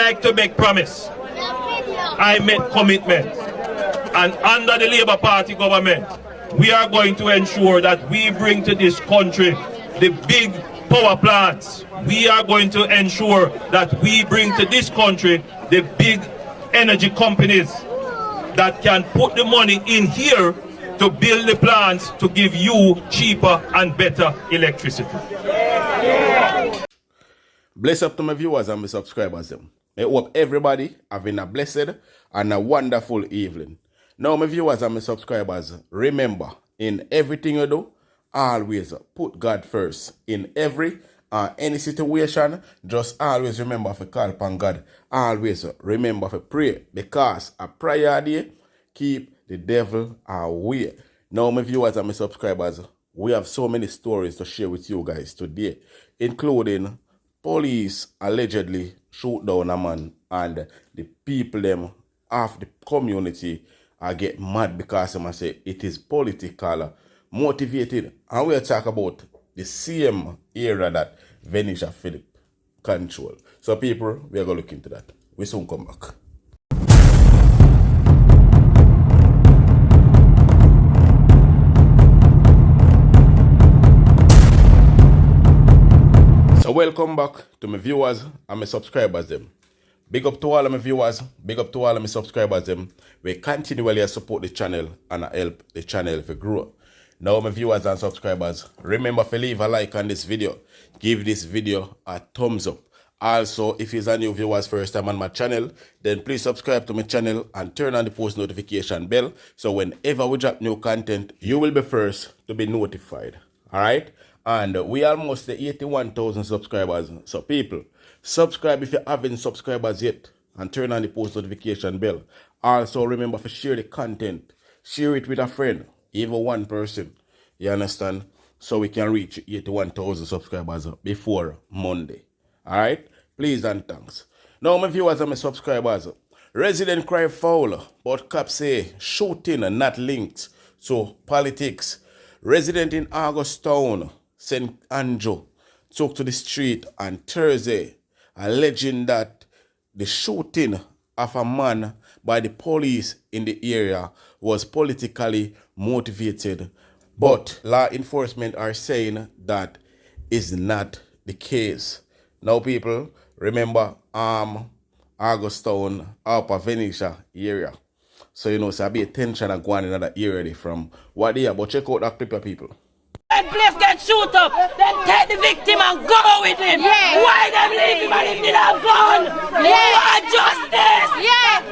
like to make promise. I make commitment. And under the Labour Party government, we are going to ensure that we bring to this country the big power plants. We are going to ensure that we bring to this country the big energy companies that can put the money in here to build the plants to give you cheaper and better electricity. Bless up to my viewers and my subscribers. I hope everybody having a blessed and a wonderful evening. Now my viewers and my subscribers, remember, in everything you do, always put God first. In every any situation, just always remember to call upon God. Always remember to pray, because a prayer day keep the devil away. Now my viewers and my subscribers, we have so many stories to share with you guys today, including police allegedly shoot down a man, and the people them of the community get mad because they say it is political motivated. And we'll talk about the same area that Venetia Philip control. So people, we are going to look into that. We soon come back. So welcome back to my viewers and my subscribers them. Big up to all of my viewers, big up to all of my subscribers them. We continually support the channel and help the channel to grow. Now my viewers and subscribers, remember to leave a like on this video. Give this video a thumbs up. Also, if you're a new viewers first time on my channel, then please subscribe to my channel and turn on the post notification bell. So whenever we drop new content, you will be first to be notified. Alright? And we are almost the 81,000 subscribers. So people, subscribe if you haven't subscribers yet, and turn on the post notification bell. Also remember to share the content. Share it with a friend, even one person. You understand? So we can reach 81,000 subscribers before Monday. Alright? Please and thanks. Now my viewers and my subscribers, resident cry foul, but cops say shooting not linked to politics. Resident in Augustown, St. Andrew, took to the street on Thursday, alleging that the shooting of a man by the police in the area was politically motivated. But law enforcement are saying that is not the case. Now people, remember Augustown, Upper Venetia area. So you know, so be attention and go on in another area from what they are. But check out that clip, people. When place get shoot up, then take the victim and go with him. Yeah. Why them leave him and him did have gun? Yeah. Justice. Yeah.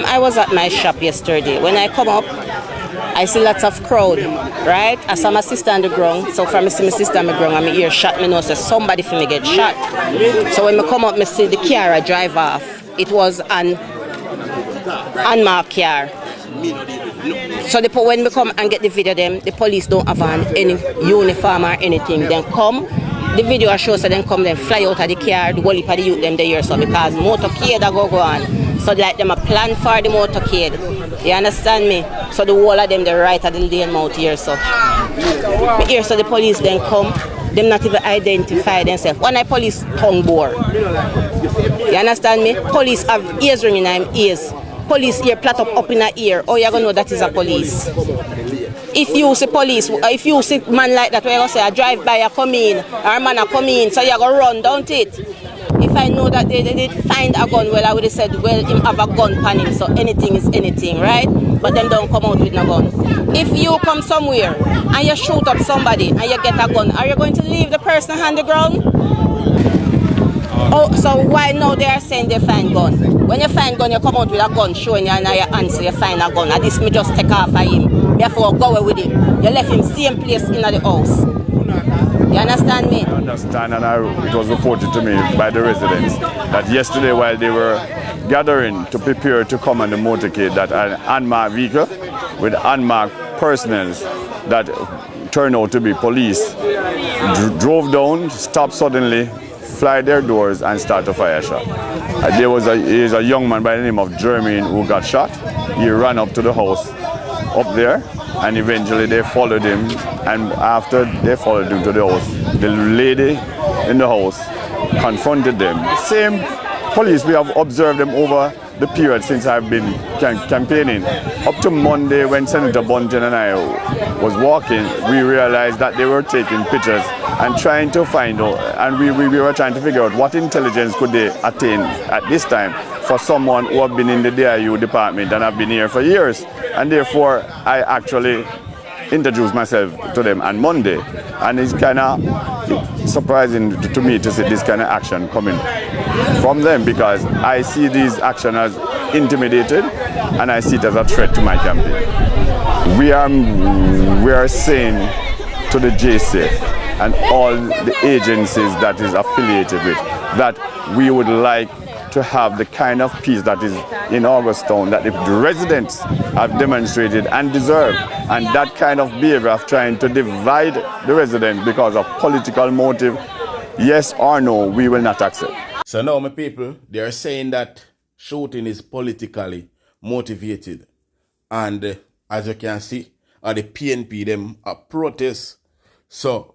I was at my shop yesterday. When I come up, I see lots of crowd, right? I saw my sister on the ground. So from me see my sister on the ground and me hear shot, me know say somebody for me get shot. So when me come up, me see the car I drive off. It was an unmarked car. So when we come and get the video them, the police don't have on any uniform or anything. Then come, the video shows so then come, then fly out of the car, the whole heap of the youth them there so because motorcade that go on. So like them a plan for the motorcade. You understand me? So the whole of them they right at the lane mouth here so. Here so the police then come, them not even identify themselves. One of police tongue bore. You understand me? Police have ears ringing in them ears. Police ear plat up in the ear. Oh, you're gonna know that is a police. If you see police, if you see man like that, where you say a drive by a come in, or a man a come in, so you're gonna run, don't it? If I know that they did find a gun, well I would have said, well, him have a gun on him, so anything is anything, right? But them don't come out with no gun. If you come somewhere and you shoot up somebody and you get a gun, are you going to leave the person on the ground? Oh, so why now they are saying they find gun? When you find gun, you come out with a gun showing you and your answer, you find a gun. And this me just take off of him. Therefore, go away with him. You left him same place in the house. You understand me? I understand, and it was reported to me by the residents that yesterday while they were gathering to prepare to come on the motorcade, that an unmarked vehicle with unmarked personnel that turned out to be police drove down, stopped suddenly, fly their doors and start a fire shot. There was a young man by the name of Jermaine who got shot. He ran up to the house up there and eventually they followed him, and after they followed him to the house, the lady in the house, confronted them. Same police, we have observed them over the period since I've been campaigning. Up to Monday, when Senator Bunton and I was walking, we realized that they were taking pictures and trying to find out, and we were trying to figure out what intelligence could they attain at this time for someone who have been in the DIU department and have been here for years. And therefore, I actually introduced myself to them on Monday. And it's kind of surprising to me to see this kind of action coming from them, because I see these action as intimidated and I see it as a threat to my campaign. We are saying to the JC and all the agencies that is affiliated with that we would like to have the kind of peace that is in Augustown that the residents have demonstrated and deserve, and that kind of behavior of trying to divide the residents because of political motive, yes or no, we will not accept. So now, my people, they are saying that shooting is politically motivated, and as you can see, the PNP them are protest. So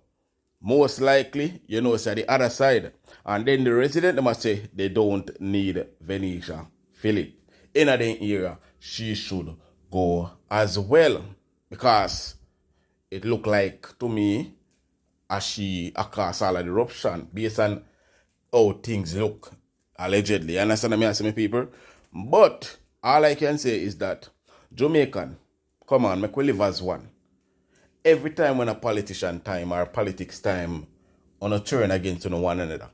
most likely, you know, it's the other side. And then the resident, they must say they don't need Venetia Philip. In the area, she should go as well. Because it look like to me as she caused all of the eruption based on how things look, allegedly. You understand what I mean, people? But all I can say is that Jamaican, come on, make we live as one. Every time when a politician time or politics time on a turn against one another.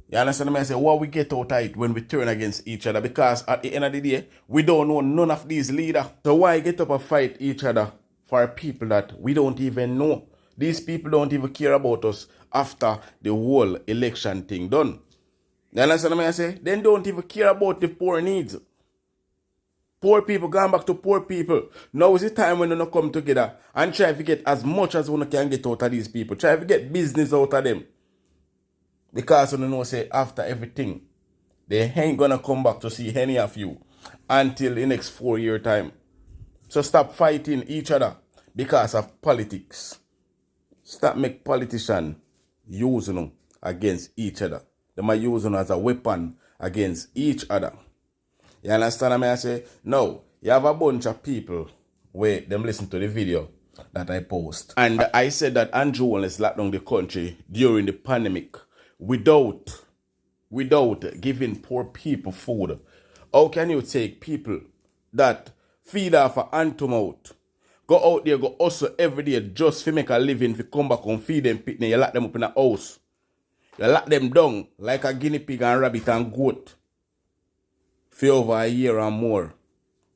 You understand me? I say, what we get out of it when we turn against each other? Because at the end of the day, we don't know none of these leaders. So why get up and fight each other for people that we don't even know? These people don't even care about us after the whole election thing done. You understand me? I say, they don't even care about the poor needs. Poor people going back to poor people. Now is the time when you come together and try to get as much as one can get out of these people. Try to get business out of them. Because you know, say after everything, they ain't gonna come back to see any of you until the next 4-year time. So stop fighting each other because of politics. Stop make politicians using them against each other. They might use them as a weapon against each other. You understand what I say? Now, you have a bunch of people where them listen to the video that I post. And I said that Andrew Holness locked down the country during the pandemic without giving poor people food. How can you take people that feed off a hand to mouth, go out there, go hustle every day just to make a living, to come back and feed them picnic, you lock them up in a house. You lock them down like a guinea pig and rabbit and goat for over a year and more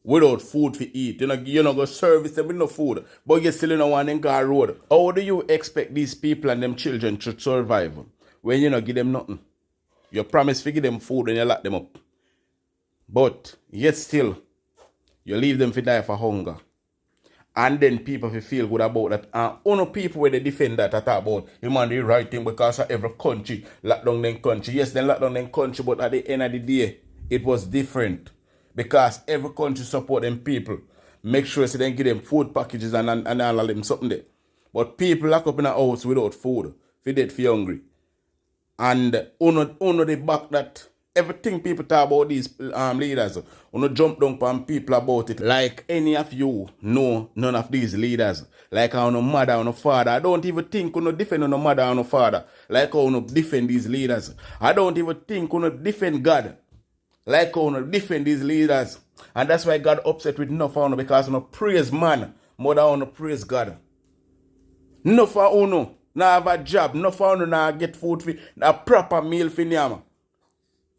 without food to eat. You know, go service them with no food, but you still in a one in car road. How do you expect these people and them children to survive when you don't give them nothing? You promise to give them food and you lock them up. But yet still, you leave them to die for hunger. And then people feel good about that. Only people where they defend that, I talk about him and the right thing because of every country lock down their country. Yes, they lock down their country, but at the end of the day, it was different. Because every country support them people. Make sure so they give them food packages and all of them something there. But people lock up in a house without food. If dead, feel hungry. And uno the back that everything people talk about these leaders, uno jump down on people about it. Like any of you know none of these leaders. Like how no mother or no father. I don't even think uno defend no mother or no father. Like how uno defend these leaders. I don't even think uno defend God. Like how uno defend these leaders. And that's why God upset with enough of uno, because uno praise man more than uno praise God. No for uno. Now have a job, no for uno now get food for a proper meal for nyama.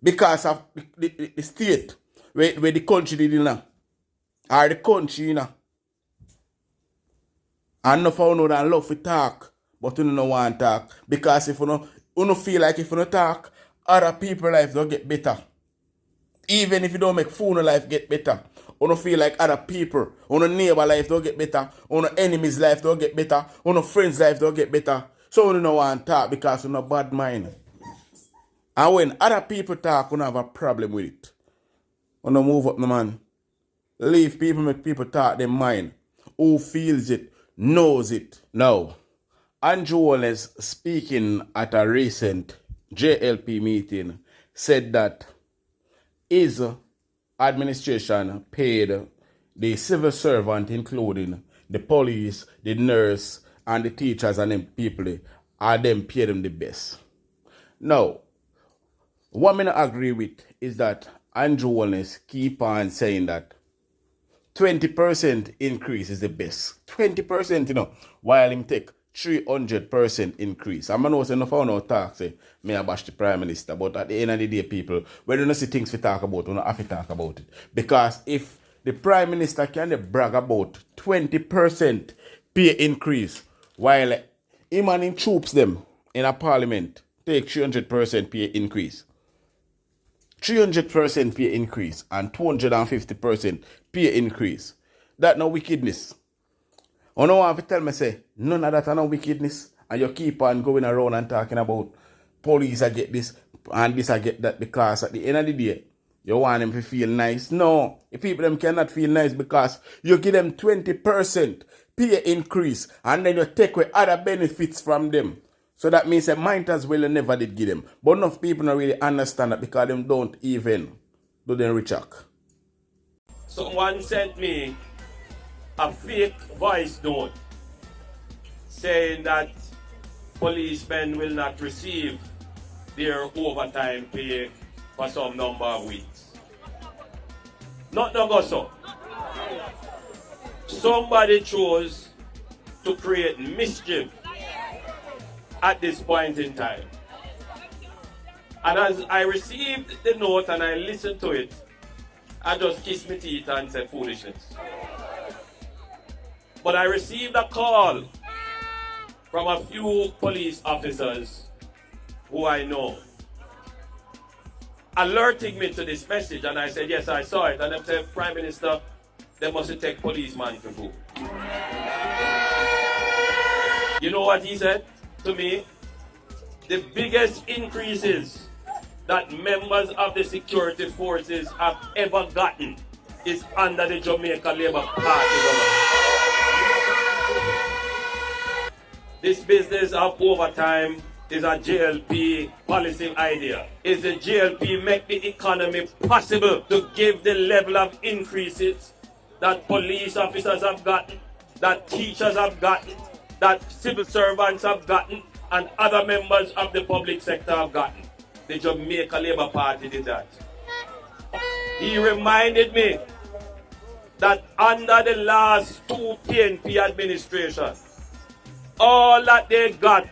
Because of the state where the country did now. Or the country, you know. And no for uno that love to talk, but uno no want to talk. Because if uno feel like if uno talk, other people's life don't get better. Even if you don't make food, life get better. Uno feel like other people, uno neighbor life don't get better, uno enemy's life don't get better, uno friend's life don't get better. So uno no want to talk because uno bad mind. And when other people talk, uno have a problem with it. Uno move up, no man. Leave people, make people talk their mind. Who feels it, knows it. Now, Andrew Holness, speaking at a recent JLP meeting, said that his administration paid the civil servant, including the police, the nurse, and the teachers and them people, and them pay them the best. Now, what I not agree with is that Andrew Holness keep on saying that 20% increase is the best. 20%, you know, while him take 300% increase. I'm not saying enough no talk say me I bash the Prime Minister, but at the end of the day, people, we don't see things to talk about, we don't have to talk about it. Because if the Prime Minister can brag about 20% pay increase, while him and him troops them in a parliament take 300% pay increase. 300% pay increase and 250% pay increase. That no wickedness. You know what I tell me say, none of that are no wickedness. And you keep on going around and talking about police I get this and this I get that, because at the end of the day, you want them to feel nice. No, the people them cannot feel nice because you give them 20% pay increase and then you take away other benefits from them. So that means that might as well you never did give them. But enough people don't really understand that because them don't even do them recheck. Someone sent me a fake voice note saying that policemen will not receive their overtime pay for some number of weeks. Not no go so. Somebody chose to create mischief at this point in time. And as I received the note and I listened to it, I just kissed my teeth and said foolishness. But I received a call from a few police officers who I know, alerting me to this message, and I said, yes, I saw it. And they said, Prime Minister, they must take policeman for food. You know what he said to me? The biggest increases that members of the security forces have ever gotten is under the Jamaica Labour Party government. This business of overtime is a JLP policy idea. Is the JLP make the economy possible to give the level of increases that police officers have gotten, that teachers have gotten, that civil servants have gotten, and other members of the public sector have gotten? The Jamaica Labour Party did that. He reminded me that under the last two PNP administrations, all that they got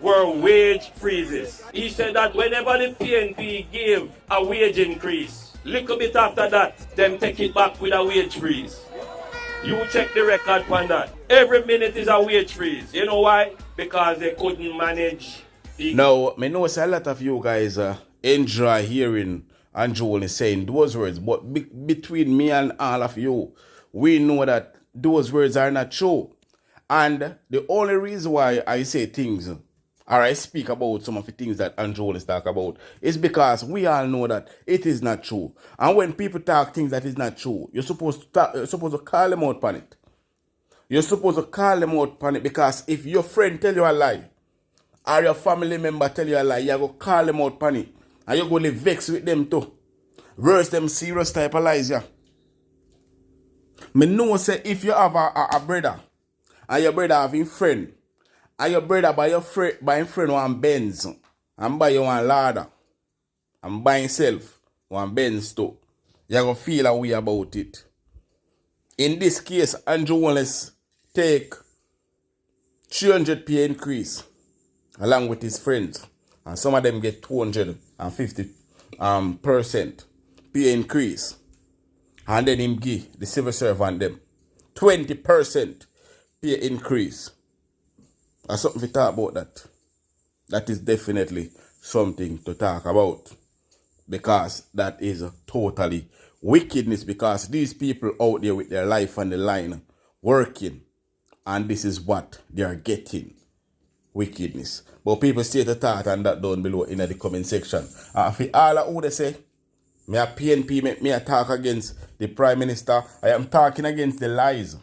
were wage freezes. He said that whenever the PNP gave a wage increase, little bit after that, them take it back with a wage freeze. You check the record on that. Every minute is a wage freeze. You know why? Because they couldn't manage. Now, I know a lot of you guys enjoy hearing Andrew Holness saying those words, but between me and all of you, we know that those words are not true. And the only reason why I say things, or I speak about some of the things that Andrew Holness talk about, is because we all know that it is not true. And when people talk things that is not true, you're supposed to call them out on it. You're supposed to call them out on it, because if your friend tell you a lie, or your family member tell you a lie, you go call them out on it. And you're going to vex with them too. Worse them serious type of lies, yeah. Me know say if you have a brother, and your brother have a friend, and your brother buy him friend one Benz, and buy you one ladder, and buy himself one Benz too, you're going to feel a way about it. In this case, Andrew Holness take 300 pay increase along with his friends, and some of them get 250% pay increase, and then him give the civil servant them 20% pay increase. There's something to talk about that. That is definitely something to talk about, because that is totally wickedness, because these people out there with their life on the line working, and this is what they are getting. Wickedness. But people stay to thought and that down below in the comment section. And for all who they say, me a PNP, me a talk against the Prime Minister, I am talking against the lies.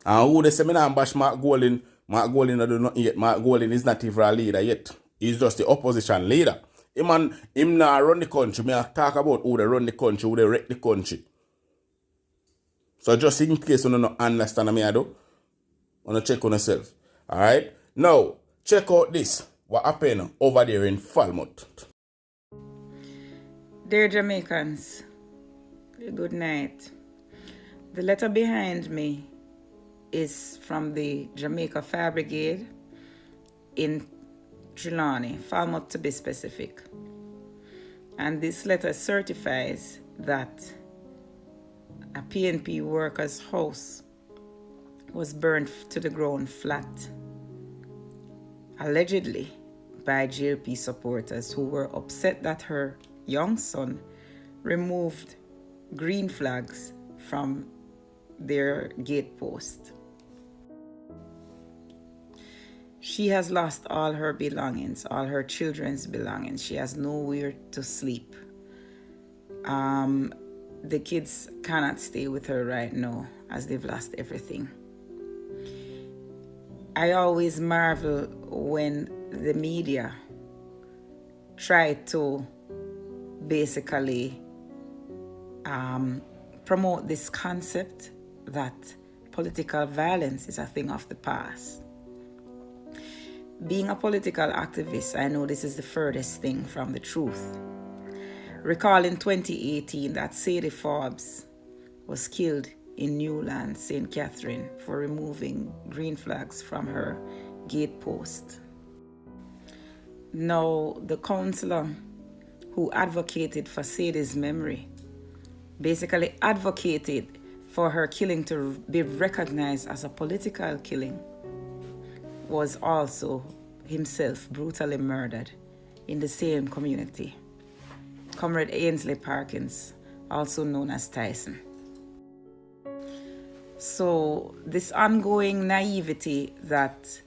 And who they say me not bash Mark Golding, Mark Golding do nothing yet. Mark Golding is not even a leader yet. He's just the opposition leader. Him now run the country. Me talk about who they run the country, who they wreck the country. So just in case you don't understand me, I do. Want to check on yourself. Alright? Now, check out this. What happened over there in Falmouth. Dear Jamaicans, good night. The letter behind me is from the Jamaica Fire Brigade in Trelawney, Falmouth to be specific. And this letter certifies that a PNP worker's house was burned to the ground flat, allegedly by JLP supporters who were upset that her young son removed green flags from their gate post. She has lost all her belongings, all her children's belongings. She has nowhere to sleep. The kids cannot stay with her right now as they've lost everything. I always marvel when the media try to basically promote this concept that political violence is a thing of the past. Being a political activist, I know this is the furthest thing from the truth. Recall in 2018 that Sadie Forbes was killed in Newland, St. Catherine, for removing green flags from her gate post. Now, the councillor who advocated for Sadie's memory basically advocated for her killing to be recognized as a political killing, was also himself brutally murdered in the same community. Comrade Ainsley Parkins, also known as Tyson. So this ongoing naivety that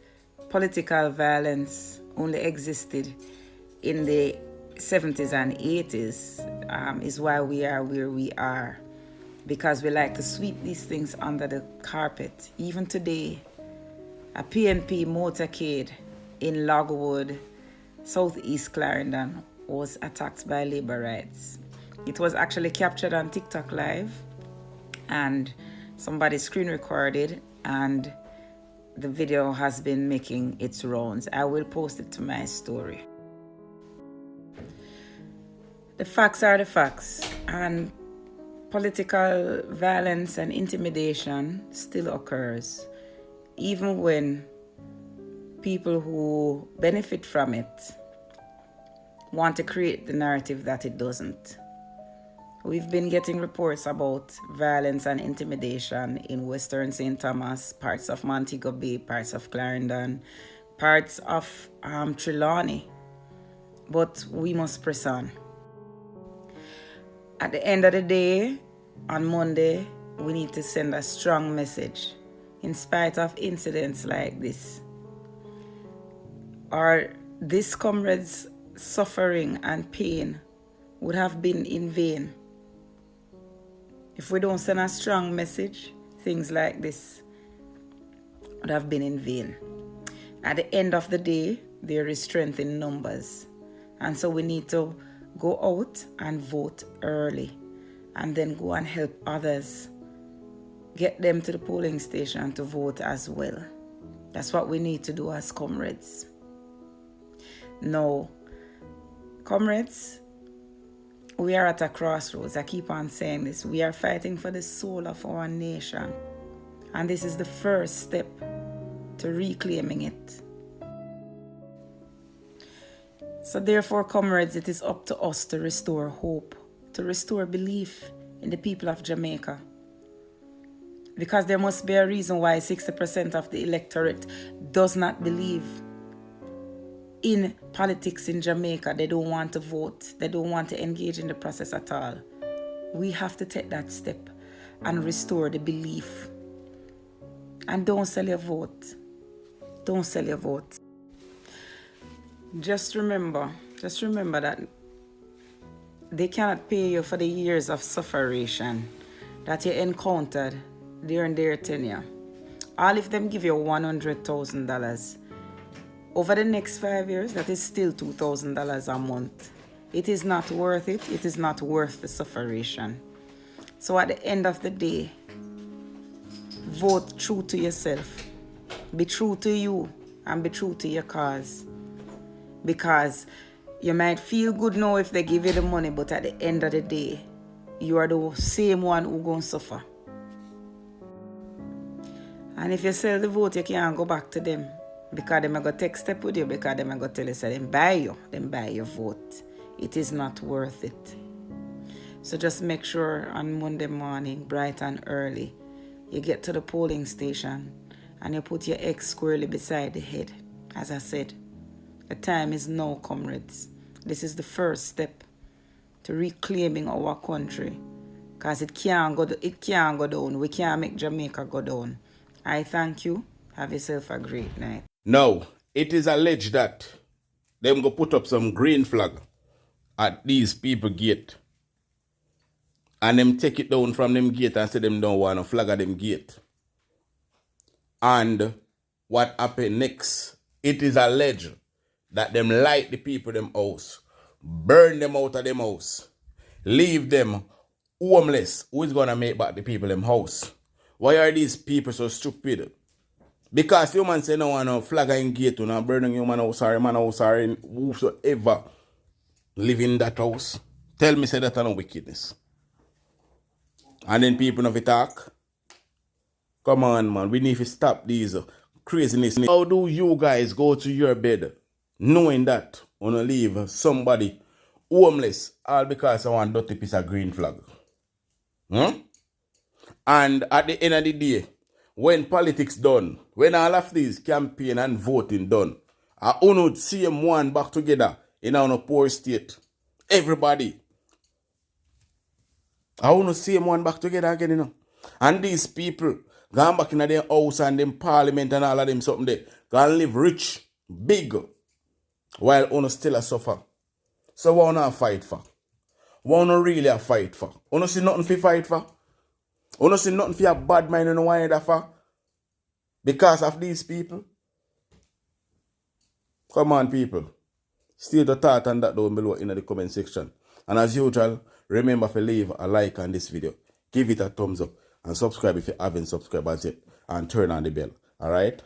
political violence only existed in the 70s and 80s is why we are where we are, because we like to sweep these things under the carpet. Even today, a PNP motorcade in Logwood, southeast Clarendon, was attacked by labor rights. It was actually captured on TikTok Live, and somebody screen recorded, and the video has been making its rounds. I will post it to my story. The facts are the facts, and political violence and intimidation still occurs, even when people who benefit from it want to create the narrative that it doesn't. We've been getting reports about violence and intimidation in Western St. Thomas, parts of Montego Bay, parts of Clarendon, parts of Trelawney. But we must press on. At the end of the day, on Monday, we need to send a strong message in spite of incidents like this. Or this comrade's suffering and pain would have been in vain. If we don't send a strong message, things like this would have been in vain. At the end of the day, there is strength in numbers. And so we need to go out and vote early, and then go and help others, get them to the polling station to vote as well. That's what we need to do as comrades. Now, comrades, we are at a crossroads. I keep on saying this. We are fighting for the soul of our nation. And this is the first step to reclaiming it. So therefore, comrades, it is up to us to restore hope, to restore belief in the people of Jamaica. Because there must be a reason why 60% of the electorate does not believe in politics in Jamaica. They don't want to vote. They don't want to engage in the process at all. We have to take that step and restore the belief. And don't sell your vote. Don't sell your vote. Just remember that they cannot pay you for the years of suffering that you encountered during their tenure. All if them give you $100,000. Over the next 5 years, that is still $2,000 a month. It is not worth it. It is not worth the sufferation. So at the end of the day, vote true to yourself. Be true to you and be true to your cause. Because you might feel good now if they give you the money, but at the end of the day, you are the same one who gonna suffer. And if you sell the vote, you can't go back to them. Because they may go take step with you, because they may go tell you, so them buy your vote. It is not worth it. So just make sure on Monday morning, bright and early, you get to the polling station and you put your X squarely beside the head. As I said, the time is now, comrades. This is the first step to reclaiming our country. Because it can't go down. We can't make Jamaica go down. I thank you. Have yourself a great night. Now, it is alleged that them go put up some green flag at these people gate. And them take it down from them gate and say them don't want a flag at them gate. And what happened next? It is alleged that them light the people them house, burn them out of them house, leave them homeless. Who is gonna make back the people them house? Why are these people so stupid? Because human say no want no flag in gate to not burning human house or man house or whosoever live in that house. Tell me say that no wickedness. And then people never talk. Come on, man. We need to stop these craziness. How do you guys go to your bed knowing that you want to leave somebody homeless all because I want dirty piece of green flag? And at the end of the day, when politics done, when all of these campaign and voting done, I want to see them one back together in our poor state. Everybody. I want to see them one back together again, you know. And these people gone back in their house and them parliament and all of them something there. Gonna live rich, big, while uno still a suffer. So what wanna fight for? What wanna really a fight for? Uno see nothing for fight for? Uno see nothing for your bad mind and why that for? Because of these people? Come on, people. State the thought on that down below in the comment section. And as usual, remember to leave a like on this video, give it a thumbs up, and subscribe if you haven't subscribed as yet, and turn on the bell. Alright?